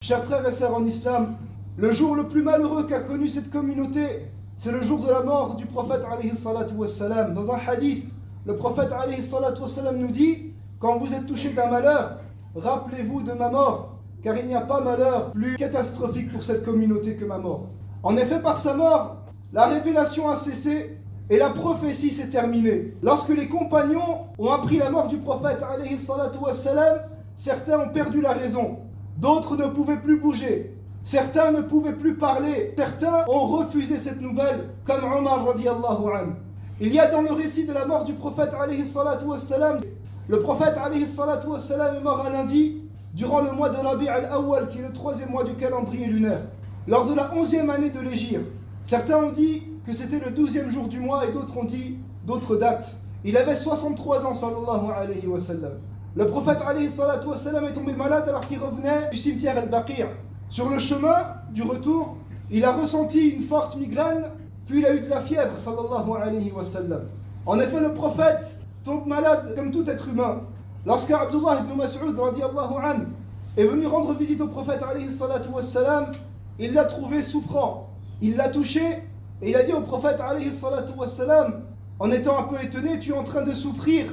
Chers frères et sœurs en islam, le jour le plus malheureux qu'a connu cette communauté, c'est le jour de la mort du prophète alayhi salatu wassalam. Dans un hadith, le prophète alayhi salatu wassalam nous dit: quand vous êtes touché d'un malheur, rappelez-vous de ma mort, car il n'y a pas malheur plus catastrophique pour cette communauté que ma mort. En effet, par sa mort, la révélation a cessé et la prophétie s'est terminée. Lorsque les compagnons ont appris la mort du prophète alayhi salatu wassalam, certains ont perdu la raison, d'autres ne pouvaient plus bouger, certains ne pouvaient plus parler, certains ont refusé cette nouvelle, comme Omar radiyallahu anhu. Il y a dans le récit de la mort du prophète alayhi salatu wassalam, le prophète alayhi salatu wassalam est mort un lundi, durant le mois de Rabi' al-Awwal, qui est le 3e mois du calendrier lunaire, lors de la 11e année de l'Hégire. Certains ont dit que c'était le 12e jour du mois et d'autres ont dit d'autres dates. Il avait 63 ans sallallahu alayhi wa sallam. Le prophète alayhi salatu wa sallam est tombé malade alors qu'il revenait du cimetière al-Baqi'. Sur le chemin du retour, il a ressenti une forte migraine, puis il a eu de la fièvre sallallahu alayhi wa sallam. En effet, le prophète tombe malade comme tout être humain. Lorsque Abdullah ibn Mas'ud radiyallahu anhu est venu rendre visite au prophète alayhi salatu wa sallam, il l'a trouvé souffrant. Il l'a touché et il a dit au prophète alayhi salatu wa sallam, en étant un peu étonné: tu es en train de souffrir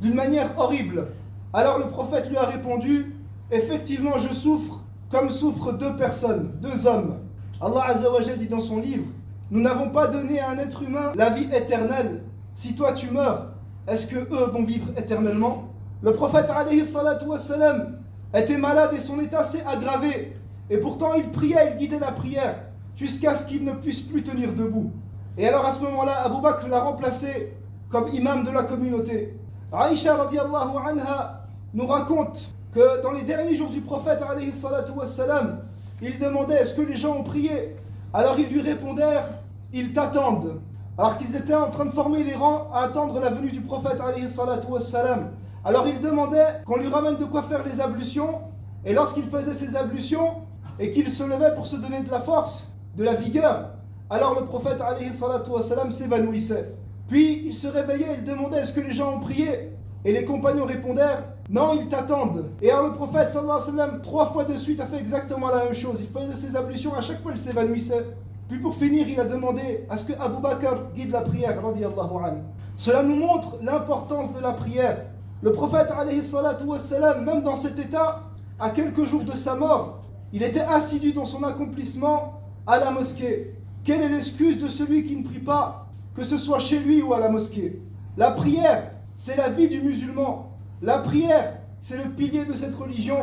d'une manière horrible. Alors le prophète lui a répondu: effectivement, je souffre comme souffrent deux personnes, deux hommes. Allah Azza wa Jal dit dans son livre: nous n'avons pas donné à un être humain la vie éternelle. Si toi tu meurs, est-ce que eux vont vivre éternellement? Le prophète alayhi salatu wa sallam était malade et son état s'est aggravé. Et pourtant il priait, il guidait la prière jusqu'à ce qu'il ne puisse plus tenir debout. Et alors à ce moment-là, Abu Bakr l'a remplacé comme imam de la communauté. Aïcha radiyallahu anha nous raconte que dans les derniers jours du prophète alayhi salatu wassalam, il demandait: est-ce que les gens ont prié? Alors ils lui répondèrent: ils t'attendent. Alors qu'ils étaient en train de former les rangs à attendre la venue du prophète alayhi salatu wassalam. Alors il demandait qu'on lui ramène de quoi faire les ablutions, et lorsqu'il faisait ses ablutions et qu'il se levait pour se donner de la force, de la vigueur, alors le prophète alayhi salatu wassalam s'évanouissait. Puis il se réveillait, il demandait: est-ce que les gens ont prié? Et les compagnons répondèrent: non, ils t'attendent. Et alors le prophète sallallahu alayhi wa sallam, 3 fois de suite, a fait exactement la même chose. Il faisait ses ablutions, à chaque fois il s'évanouissait. Puis pour finir, il a demandé à ce que Abu Bakr guide la prière radiyallahu anhu. Cela nous montre l'importance de la prière. Le prophète alayhi salatu wassalam, même dans cet état, à quelques jours de sa mort, il était assidu dans son accomplissement à la mosquée. Quelle est l'excuse de celui qui ne prie pas, que ce soit chez lui ou à la mosquée? La prière, c'est la vie du musulman. La prière, c'est le pilier de cette religion.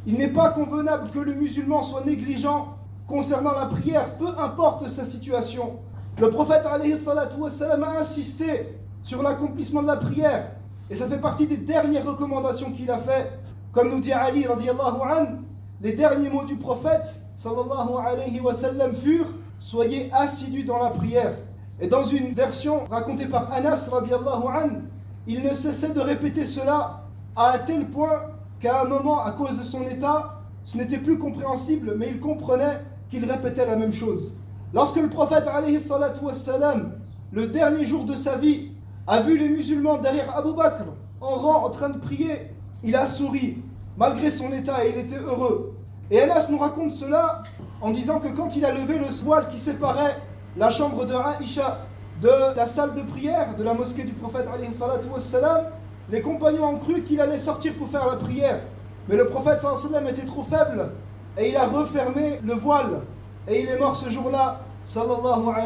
Il n'est pas convenable que le musulman soit négligent concernant la prière, peu importe sa situation. Le prophète alayhi salatu wassalam a insisté sur l'accomplissement de la prière. Et ça fait partie des dernières recommandations qu'il a fait. Comme nous dit Ali radiyallahu anhu, les derniers mots du prophète sallallahu alayhi wa sallam furent: soyez assidus dans la prière. Et dans une version racontée par Anas radiyallahu anhu, il ne cessait de répéter cela à un tel point qu'à un moment, à cause de son état, ce n'était plus compréhensible, mais il comprenait qu'il répétait la même chose. Lorsque le prophète alayhi salatu wassalam, le dernier jour de sa vie, a vu les musulmans derrière Abu Bakr en rang en train de prier, il a souri malgré son état et il était heureux. Et Anas nous raconte cela en disant que quand il a levé le voile qui séparait la chambre de Aïcha de la salle de prière de la mosquée du prophète alayhi salatu wassalam, les compagnons ont cru qu'il allait sortir pour faire la prière. Mais le prophète sallallahu alayhi wa sallam était trop faible et il a refermé le voile. Et il est mort ce jour-là, sallallahu alayhi wa sallam.